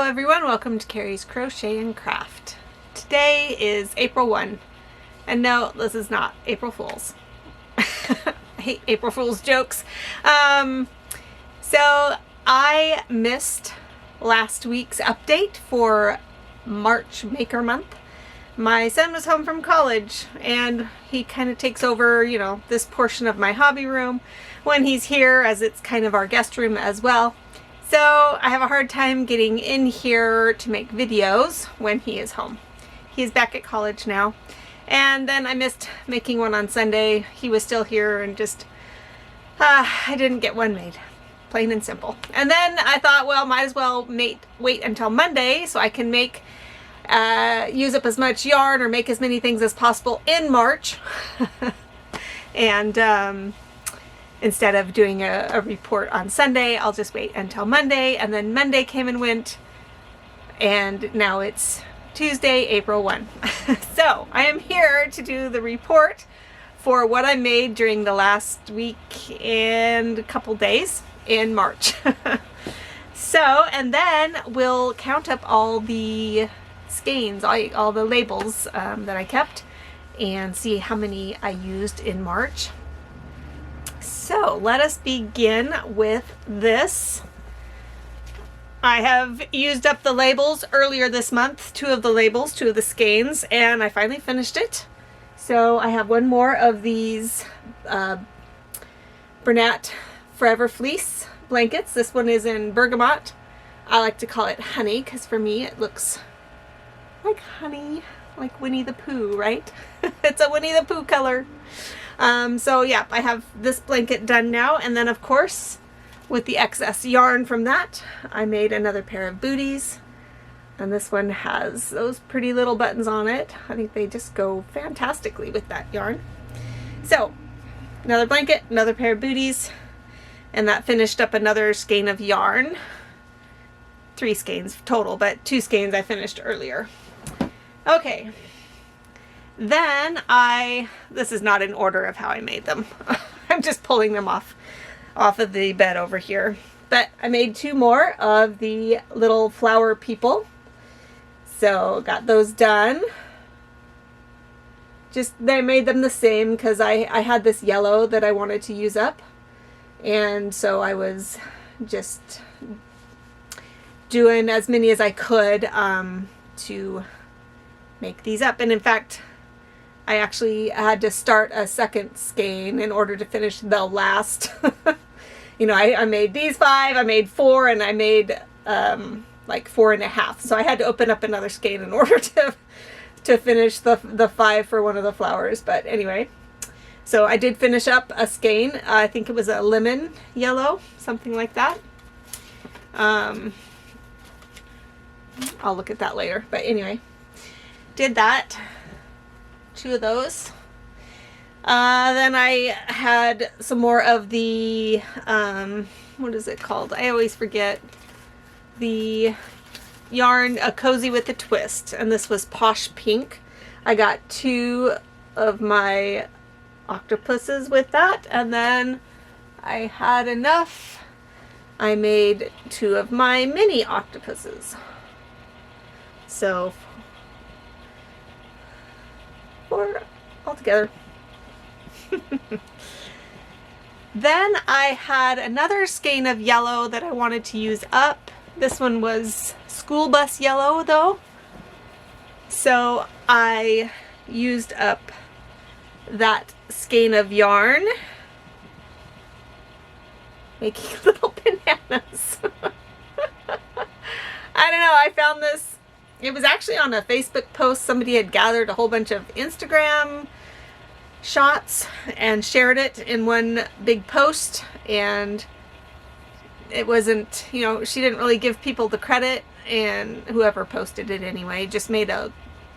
everyone, welcome to Carrie's Crochet and Craft. Today is April 1, and no, this is not April Fool's. I hate April Fool's jokes. So I missed last week's update for March Maker Month. My son was home from college, and he kind of takes over, this portion of my hobby room when he's here, as it's kind of our guest room as well. So I have a hard time getting in here to make videos when he is home. He's back at college now. And then I missed making one on Sunday. He was still here and just, I didn't get one made. Plain and simple. And then I thought, well, might as well wait until Monday so I can use up as much yarn or make as many things as possible in March. And instead of doing a report on Sunday, I'll just wait until Monday. And then Monday came and went, and now it's Tuesday, April 1. So I am here to do the report for what I made during the last week and a couple days in March. And then we'll count up all the skeins, all the labels that I kept, and see how many I used in March. So let us begin with this. I have used up the labels earlier this month, two of the skeins, and I finally finished it. So I have one more of these Bernat Forever Fleece blankets. This one is in bergamot. I like to call it honey because for me it looks like honey, like Winnie the Pooh, right? It's a Winnie the Pooh color. So yeah, I have this blanket done now, and then of course with the excess yarn from that I made another pair of booties, and this one has those pretty little buttons on it. I think they just go fantastically with that yarn. So another blanket, another pair of booties, and that finished up another skein of yarn. 3 skeins total, but 2 skeins I finished earlier. Okay. Then this is not in order of how I made them. I'm just pulling them off of the bed over here. But I made 2 more of the little flower people. So got those done. They made them the same because I had this yellow that I wanted to use up. And so I was just doing as many as I could to make these up. And in fact, I actually had to start a second skein in order to finish the last. I made these 5, I made 4, and I made like 4.5. So I had to open up another skein in order to finish the 5 for one of the flowers. But anyway, so I did finish up a skein. I think it was a lemon yellow, something like that. I'll look at that later. But anyway, did that. 2 of those. Then I had some more of the, what is it called? I always forget. The yarn, a cozy with a twist. And this was Posh Pink. I got 2 of my octopuses with that. And then I had enough. I made 2 of my mini octopuses. So 4 altogether. Then I had another skein of yellow that I wanted to use up. This one was school bus yellow though. So I used up that skein of yarn, making little bananas. I don't know, I found this. It was actually on a Facebook post. Somebody had gathered a whole bunch of Instagram shots and shared it in one big post, and it wasn't, she didn't really give people the credit, and whoever posted it anyway just made a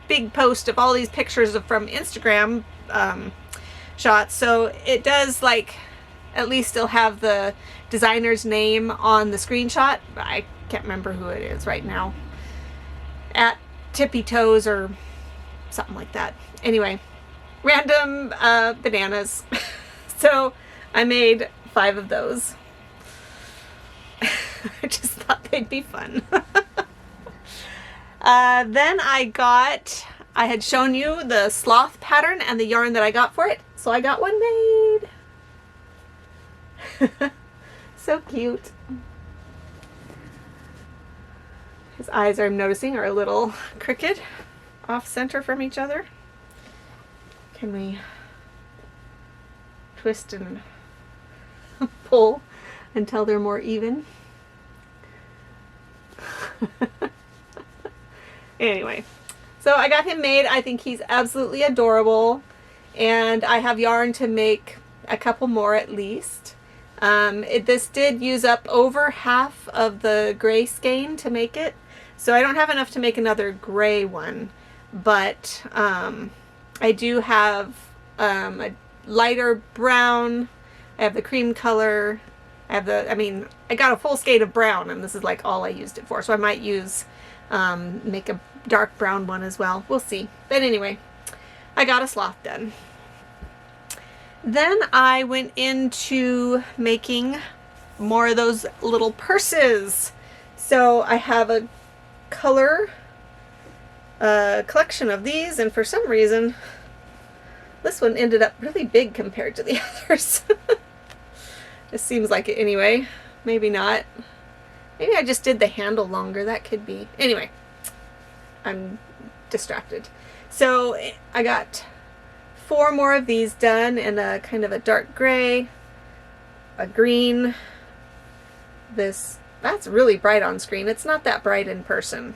big post of all these pictures from Instagram shots. So it does at least still have the designer's name on the screenshot. I can't remember who it is right now. At Tippy Toes or something like that. Anyway, random bananas. So I made 5 of those. I just thought they'd be fun. Then I had shown you the sloth pattern and the yarn that I got for it, so I got one made. So cute. His eyes, I'm noticing, are a little crooked, off center from each other. Can we twist and pull until they're more even? Anyway, so I got him made. I think he's absolutely adorable, and I have yarn to make a couple more at least. This did use up over half of the gray skein to make it, so I don't have enough to make another gray one, but I do have a lighter brown. I have the cream color. I got a full skein of brown, and this is like all I used it for, so I might use make a dark brown one as well. We'll see. But anyway, I got a sloth done. Then I went into making more of those little purses. So I have a color collection of these, and for some reason this one ended up really big compared to the others. It seems like it anyway. Maybe not. Maybe I just did the handle longer. That could be. Anyway, I'm distracted. So I got 4 more of these done in a kind of a dark gray, a green. That's really bright on screen. It's not that bright in person.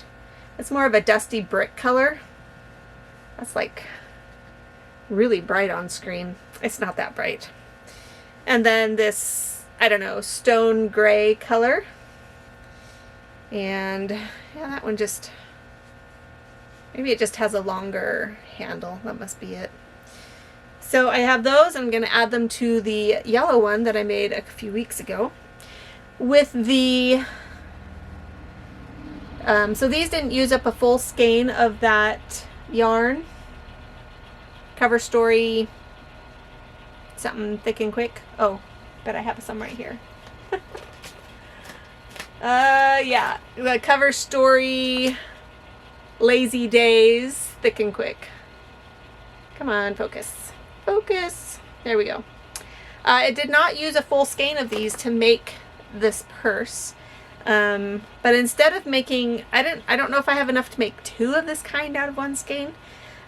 It's more of a dusty brick color. That's like really bright on screen. It's not that bright. And then this, I don't know, stone gray color. And yeah, that one just, maybe it just has a longer handle. That must be it. So I have those. I'm going to add them to the yellow one that I made a few weeks ago. With the, so these didn't use up a full skein of that yarn. Cover Story, something thick and quick. Oh, but I have some right here. Yeah, the Cover Story Lazy Days Thick and Quick. Come on, focus. Focus. There we go. It did not use a full skein of these to make this purse. But instead of making, I don't know if I have enough to make 2 of this kind out of one skein.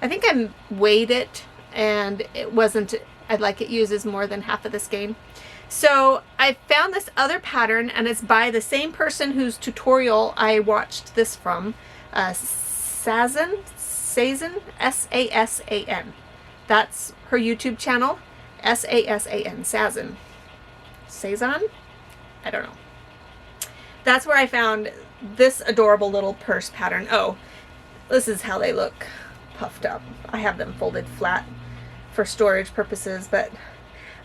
I think I weighed it and it wasn't, it uses more than half of the skein. So I found this other pattern, and it's by the same person whose tutorial I watched this from, Sasan, S-A-S-A-N. That's her YouTube channel, S-A-S-A-N, Sasan. Sazan? I don't know. That's where I found this adorable little purse pattern. Oh, this is how they look puffed up. I have them folded flat for storage purposes, but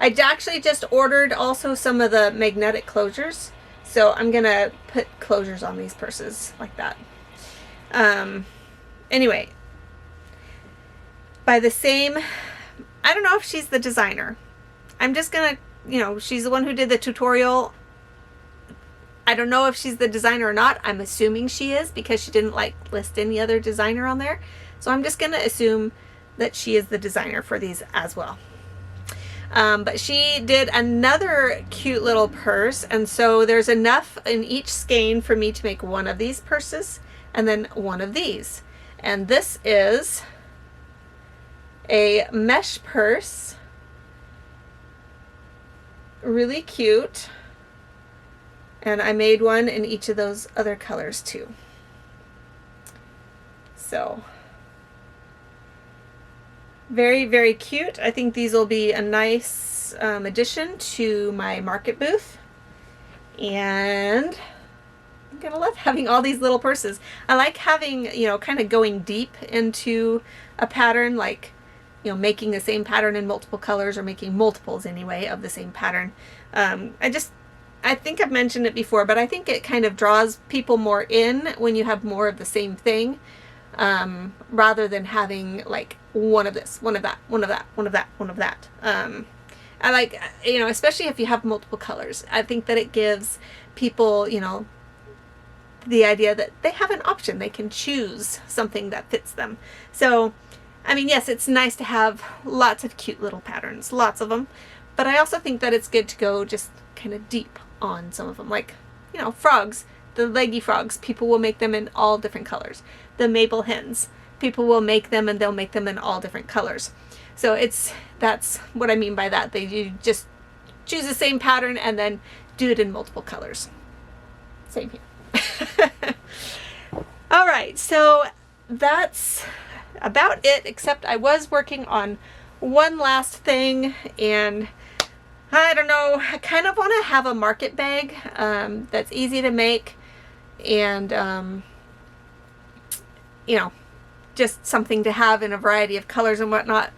I actually just ordered also some of the magnetic closures, so I'm gonna put closures on these purses like that. Anyway, by the same, I don't know if she's the designer. I'm just gonna, she's the one who did the tutorial. I don't know if she's the designer or not. I'm assuming she is, because she didn't list any other designer on there. So I'm just gonna assume that she is the designer for these as well. But she did another cute little purse, and so there's enough in each skein for me to make one of these purses and then one of these. And this is a mesh purse, really cute, and I made one in each of those other colors too. So very, very cute. I think these will be a nice addition to my market booth, and I'm gonna love having all these little purses. I like having, kind of going deep into a pattern, making the same pattern in multiple colors, or making multiples anyway of the same pattern. I think I've mentioned it before, but I think it kind of draws people more in when you have more of the same thing, rather than having one of this, one of that, one of that, one of that, one of that. I like, especially if you have multiple colors, I think that it gives people, the idea that they have an option. They can choose something that fits them. So, I mean, yes, it's nice to have lots of cute little patterns, lots of them, but I also think that it's good to go just kind of deep on some of them. Like, you know, frogs, the leggy frogs, people will make them in all different colors. The maple hens, people will make them and they'll make them in all different colors. So that's what I mean by that. You just choose the same pattern and then do it in multiple colors. Same here. All right, so that's about it, except I was working on one last thing, and I don't know, I kind of want to have a market bag that's easy to make, and you know, just something to have in a variety of colors and whatnot.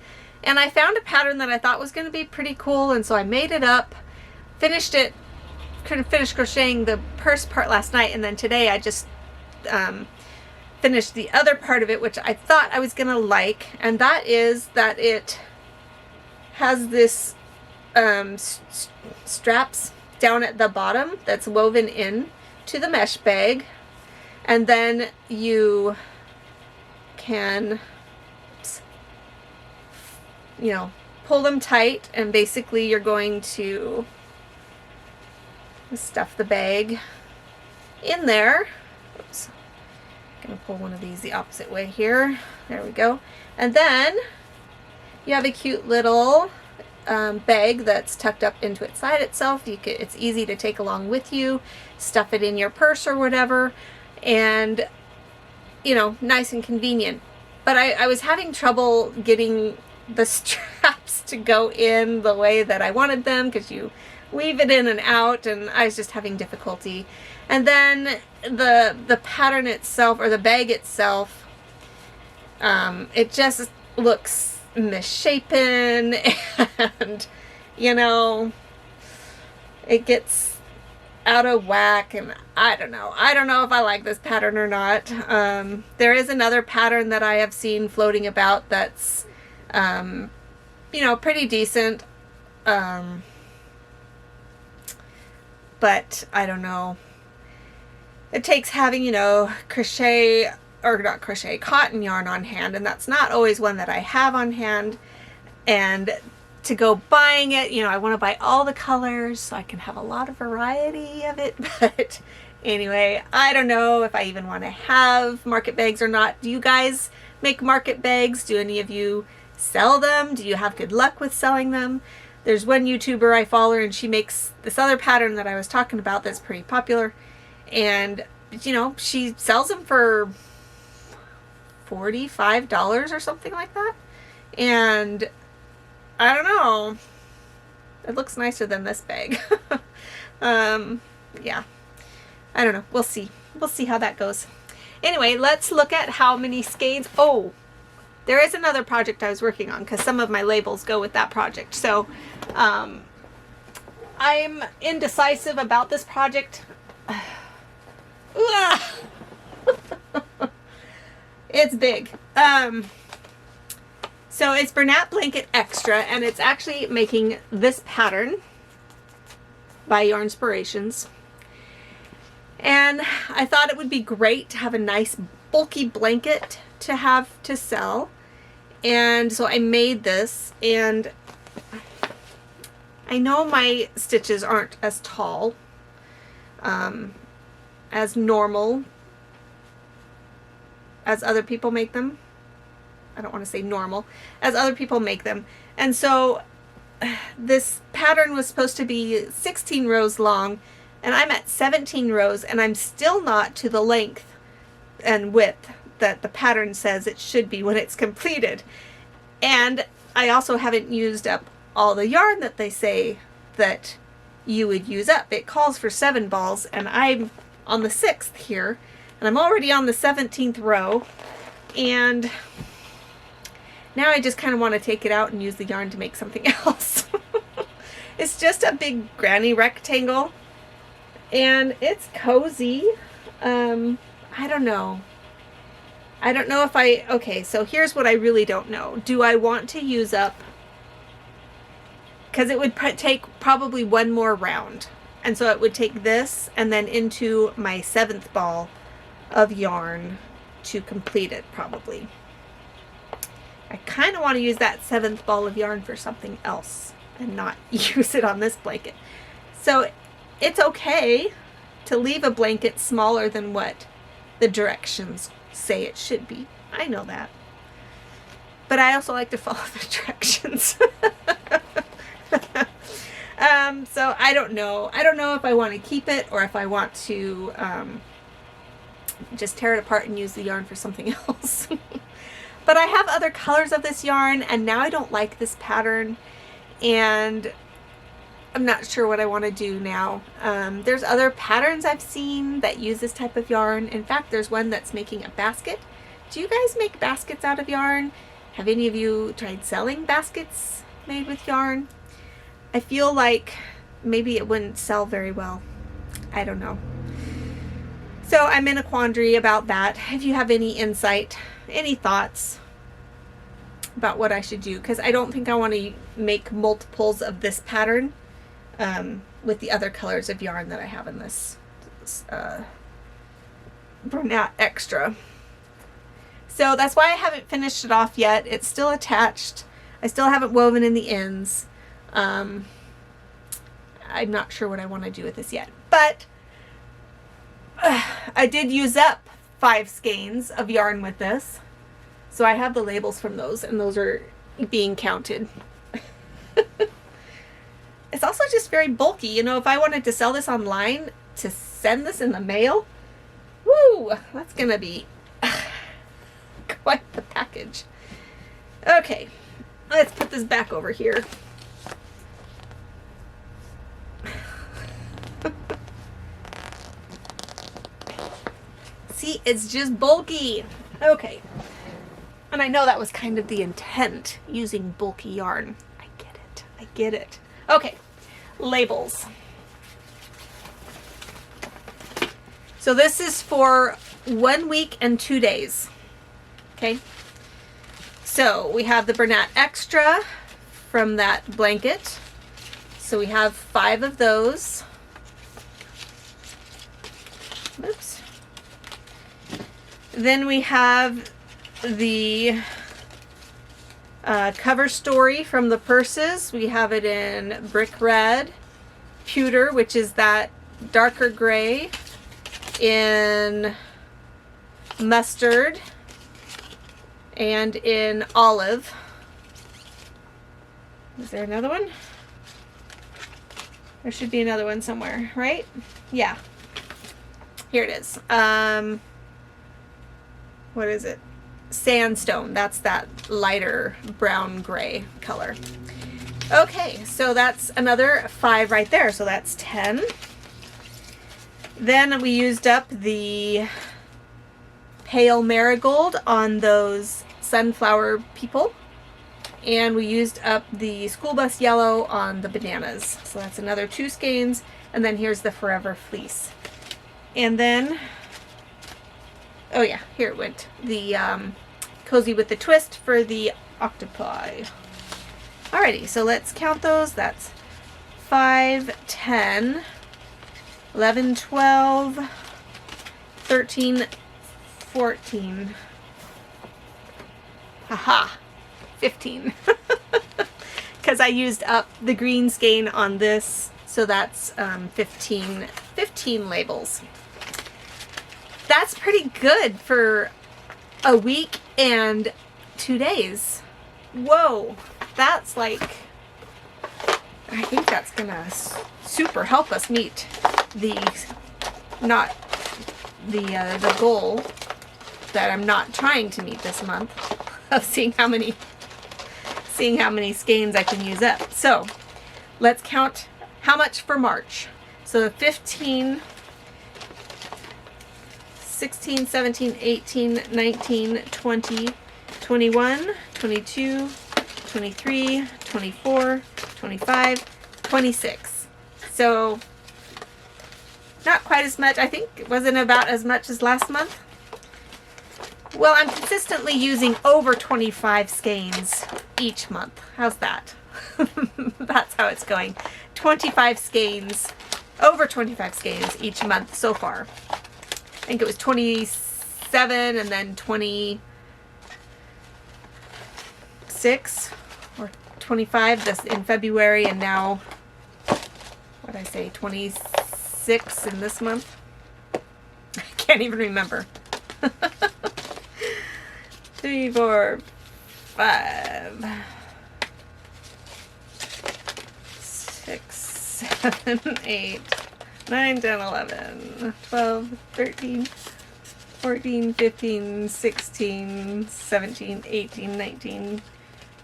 And I found a pattern that I thought was going to be pretty cool, and so I made it up, finished it, couldn't finish crocheting the purse part last night, and then today I just finished the other part of it, which I thought I was going to like, and that is that it has this straps down at the bottom that's woven in to the mesh bag, and then you can, you know, pull them tight, and basically you're going to stuff the bag in there. Oops. I'm gonna pull one of these the opposite way here. There we go. And then you have a cute little bag that's tucked up into its side itself. It's easy to take along with you, stuff it in your purse or whatever, and you know, nice and convenient. But I was having trouble getting the straps to go in the way that I wanted them, because you weave it in and out, and I was just having difficulty. And then the pattern itself, or the bag itself, it just looks misshapen, and you know, it gets out of whack, and I don't know if I like this pattern or not. There is another pattern that I have seen floating about that's you know, pretty decent, but I don't know. It takes having, you know, cotton yarn on hand, and that's not always one that I have on hand. And to go buying it, you know, I want to buy all the colors so I can have a lot of variety of it. But anyway, I don't know if I even want to have market bags or not. Do you guys make market bags? Do any of you sell them? Do you have good luck with selling them? There's one YouTuber I follow, and she makes this other pattern that I was talking about that's pretty popular, and you know, she sells them for $45 or something like that. And I don't know, it looks nicer than this bag. Yeah, I don't know, we'll see how that goes. Anyway, let's look at how many skeins. Oh, there is another project I was working on, because some of my labels go with that project. So I'm indecisive about this project. It's big. So it's Bernat Blanket Extra, and it's actually making this pattern by Yarnspirations. And I thought it would be great to have a nice bulky blanket to have to sell. And so I made this, and I know my stitches aren't as tall as normal as other people make them. I don't want to say normal, as other people make them. And so this pattern was supposed to be 16 rows long, and I'm at 17 rows, and I'm still not to the length and width that the pattern says it should be when it's completed. And I also haven't used up all the yarn that they say that you would use up. It calls for 7 balls, and I'm on the 6th here, and I'm already on the 17th row, and now I just kind of want to take it out and use the yarn to make something else. It's just a big granny rectangle, and it's cozy. I don't know. If okay, so here's what I really don't know. Do I want to use up, because it would take probably one more round, and so it would take this and then into my 7th ball of yarn to complete it, probably. I kind of want to use that 7th ball of yarn for something else and not use it on this blanket. So it's okay to leave a blanket smaller than what the directions say it should be. I know that. But I also like to follow the directions. So I don't know. I don't know if I want to keep it or if I want to just tear it apart and use the yarn for something else. But I have other colors of this yarn, and now I don't like this pattern, and I'm not sure what I want to do now. There's other patterns I've seen that use this type of yarn. In fact, there's one that's making a basket. Do you guys make baskets out of yarn? Have any of you tried selling baskets made with yarn? I feel like maybe it wouldn't sell very well. I don't know. So I'm in a quandary about that. If you have any insight, any thoughts about what I should do, because I don't think I want to make multiples of this pattern with the other colors of yarn that I have in this Bernat Extra. So that's why I haven't finished it off yet. It's still attached. I still haven't woven in the ends. I'm not sure what I want to do with this yet, but I did use up 5 skeins of yarn with this, so I have the labels from those, and those are being counted. It's also just very bulky. You know, if I wanted to sell this online, to send this in the mail, woo, that's gonna be quite the package. Okay, let's put this back over here. See, it's just bulky. Okay. And I know that was kind of the intent, using bulky yarn. I get it. I get it. Okay. Labels. So this is for 1 week and 2 days. Okay. So we have the Bernat Extra from that blanket. So we have 5 of those. Oops. Then we have the cover story from the purses. We have it in brick red, pewter, which is that darker gray, in mustard, and in olive. Is there another one? There should be another one somewhere, right? Yeah. Here it is. What is it? Sandstone. That's that lighter brown gray color. Okay, so that's another 5 right there. So that's 10. Then we used up the pale marigold on those sunflower people. And we used up the school bus yellow on the bananas. So that's another 2 skeins. And then here's the Forever Fleece. And then, oh yeah, here it went. The Cozy with the Twist for the octopi. Alrighty, so let's count those. That's 5, 10, 11, 12, 13, 14. Haha, 15. Because I used up the green skein on this, so that's 15 labels. That's pretty good for a week and 2 days. Whoa, that's like, I think that's gonna super help us meet the goal that I'm not trying to meet this month of seeing how many skeins I can use up. So let's count how much for March. So 15, 16, 17, 18, 19, 20, 21, 22, 23, 24, 25, 26. So not quite as much. I think it wasn't about as much as last month. Well, I'm consistently using over 25 skeins each month. How's that? That's how it's going. 25 skeins, over 25 skeins each month so far. think it was 27 and then 26 or 25 this in February, and now, what did I say, 26 in this month? I can't even remember. 3, 4, 5, 6, 7, 8, 9, 10, 11, 12, 13, 14, 15, 16, 17, 18, 19,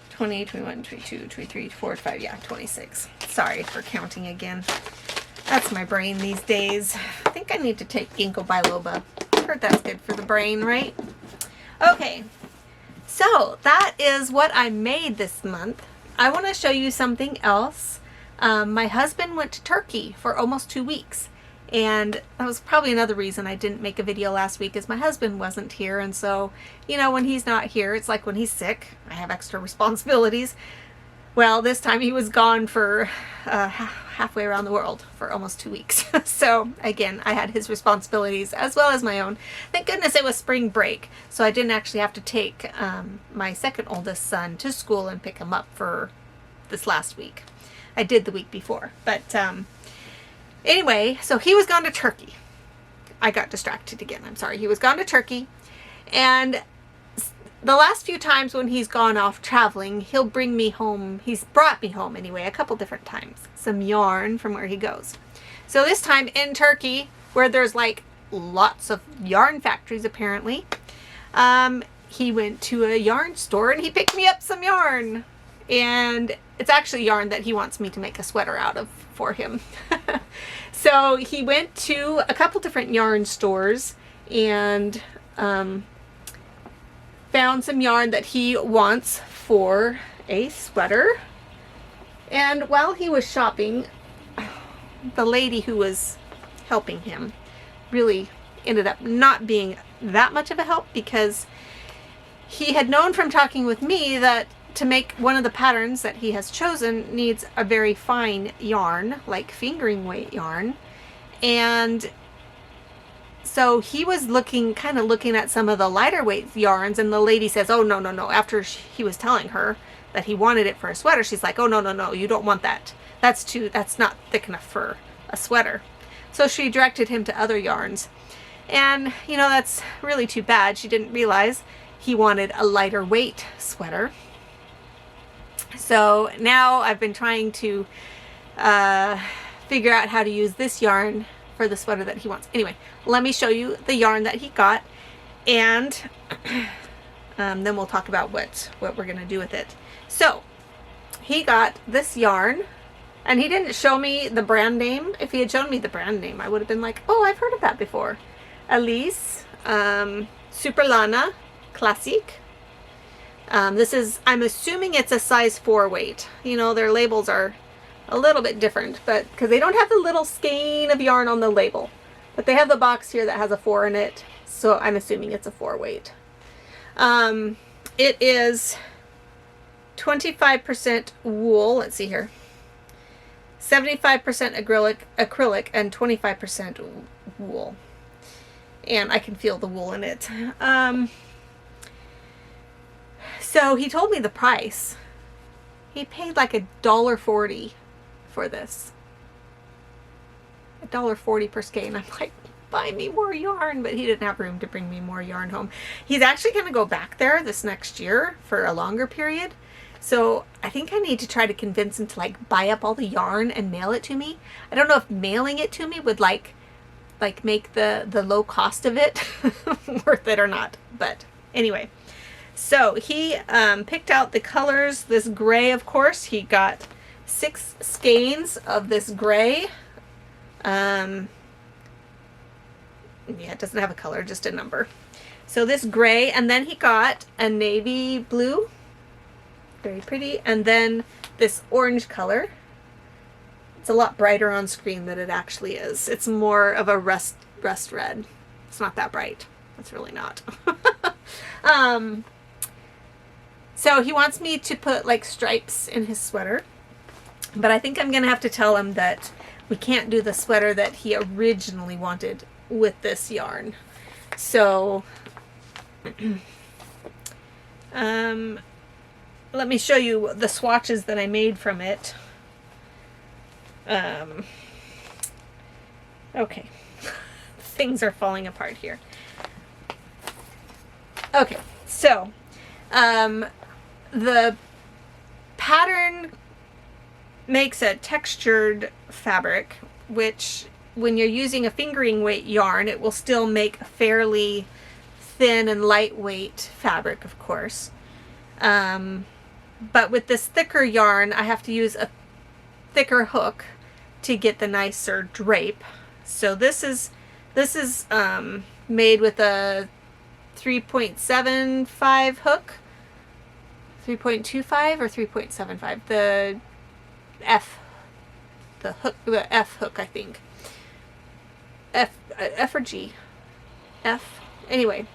20, 21, 22, 23, 24, 25, yeah, 26. Sorry for counting again. That's my brain these days. I think I need to take ginkgo biloba. I've heard that's good for the brain, right? Okay, so that is what I made this month. I want to show you something else. My husband went to Turkey for almost 2 weeks. And that was probably another reason I didn't make a video last week, is my husband wasn't here. And so, you know, when he's not here, it's like when he's sick, I have extra responsibilities. Well, this time he was gone for halfway around the world for almost 2 weeks. So again, I had his responsibilities as well as my own. Thank goodness it was spring break, so I didn't actually have to take my second oldest son to school and pick him up for this last week. I did the week before, but anyway, so he was gone to Turkey. I got distracted again. I'm sorry. He was gone to Turkey, and the last few times when he's gone off traveling, he'll bring me home. He's brought me home anyway, a couple different times, some yarn from where he goes. So this time in Turkey, where there's like lots of yarn factories apparently, he went to a yarn store and he picked me up some yarn. And it's actually yarn that he wants me to make a sweater out of for him. So he went to a couple different yarn stores and found some yarn that he wants for a sweater. And while he was shopping, the lady who was helping him really ended up not being that much of a help, because he had known from talking with me that to make one of the patterns that he has chosen needs a very fine yarn, like fingering weight yarn. And so he was kind of looking at some of the lighter weight yarns, and the lady says, oh, no, no, no. After he was telling her that he wanted it for a sweater, she's like, oh, no, no, no, you don't want that. That's not thick enough for a sweater. So she directed him to other yarns. And, you know, that's really too bad. She didn't realize he wanted a lighter weight sweater. So now I've been trying to figure out how to use this yarn for the sweater that he wants. Anyway, let me show you the yarn that he got, and then we'll talk about what we're going to do with it. So he got this yarn, and he didn't show me the brand name. If he had shown me the brand name, I would have been like, oh, I've heard of that before. Elise Superlana Classique. This is, I'm assuming it's a size 4 weight. You know, their labels are a little bit different, but because they don't have the little skein of yarn on the label, but they have the box here that has a 4 in it, so I'm assuming it's a 4 weight. It is 25% wool, let's see here, 75% acrylic, and 25% wool. And I can feel the wool in it. So he told me the price. He paid like $1.40 for this. $1.40 per skein. I'm like, buy me more yarn, but he didn't have room to bring me more yarn home. He's actually going to go back there this next year for a longer period. So I think I need to try to convince him to like buy up all the yarn and mail it to me. I don't know if mailing it to me would like make the low cost of it worth it or not. But anyway. So he picked out the colors. This gray, of course, he got 6 skeins of this gray. Yeah, it doesn't have a color, just a number. So this gray, and then he got a navy blue, very pretty, and then this orange color. It's a lot brighter on screen than it actually is. It's more of a rust red. It's not that bright. It's really not. So he wants me to put like stripes in his sweater, but I think I'm going to have to tell him that we can't do the sweater that he originally wanted with this yarn. So, let me show you the swatches that I made from it. Okay. Things are falling apart here. Okay, so, the pattern makes a textured fabric, which when you're using a fingering weight yarn, it will still make a fairly thin and lightweight fabric, of course. But with this thicker yarn, I have to use a thicker hook to get the nicer drape. So this is made with a 3.75 hook, 3.25 or 3.75. The F hook, I think. F or G? F. Anyway,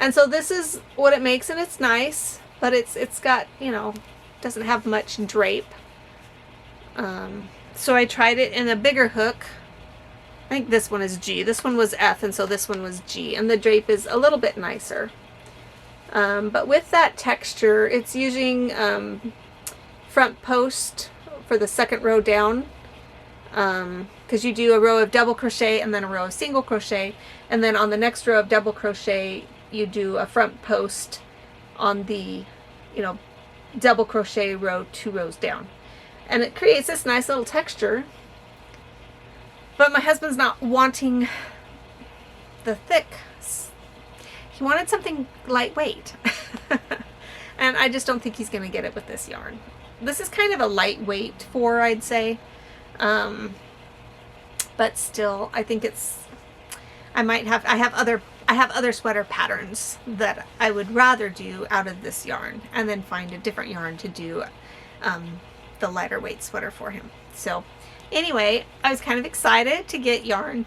and so this is what it makes, and it's nice, but it's got, you know, doesn't have much drape. So I tried it in a bigger hook. I think this one is G. This one was F, and so this one was G, and the drape is a little bit nicer. But with that texture, it's using front post for the second row down, because you do a row of double crochet and then a row of single crochet, and then on the next row of double crochet you do a front post on the, you know, double crochet row 2 rows down, and it creates this nice little texture. But my husband's not wanting the thick. He wanted something lightweight. And I just don't think he's going to get it with this yarn. This is kind of a lightweight 4, I'd say. But still, I think it's, I have other sweater patterns that I would rather do out of this yarn, and then find a different yarn to do the lighter weight sweater for him. So anyway, I was kind of excited to get yarn.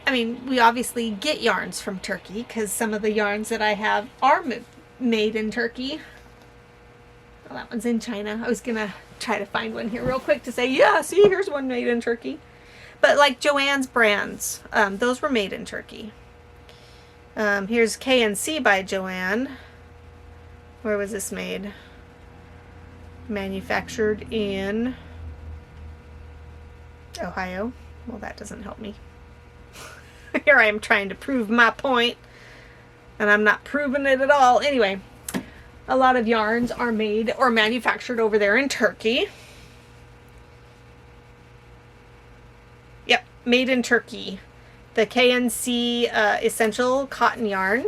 I mean, we obviously get yarns from Turkey, because some of the yarns that I have are made in Turkey. Well, that one's in China. I was going to try to find one here real quick to say, yeah, see, here's one made in Turkey. But like Joann's brands, those were made in Turkey. Here's K&C by Joann. Where was this made? Manufactured in Ohio. Well, that doesn't help me. Here I am trying to prove my point, and I'm not proving it at all. Anyway, a lot of yarns are made or manufactured over there in Turkey. Yep, made in Turkey. The K&C Essential Cotton Yarn.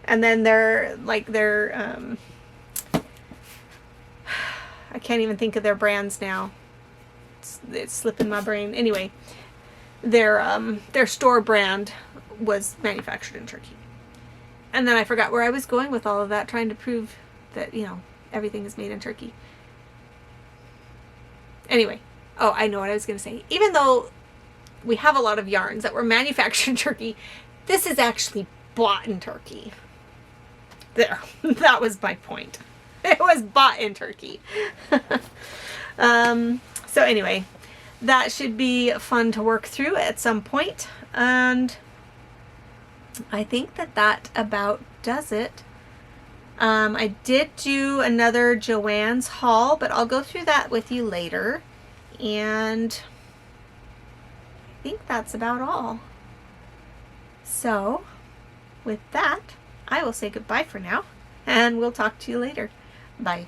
And then they're I can't even think of their brands now. It's slipping my brain. Anyway, their store brand was manufactured in Turkey. And then I forgot where I was going with all of that, trying to prove that, you know, everything is made in Turkey. Anyway, oh, I know what I was going to say. Even though we have a lot of yarns that were manufactured in Turkey, this is actually bought in Turkey. There, that was my point. It was bought in Turkey. So anyway, that should be fun to work through at some point. And I think that about does it. I did do another Joann's haul, but I'll go through that with you later. And I think that's about all. So with that, I will say goodbye for now, and we'll talk to you later. Bye.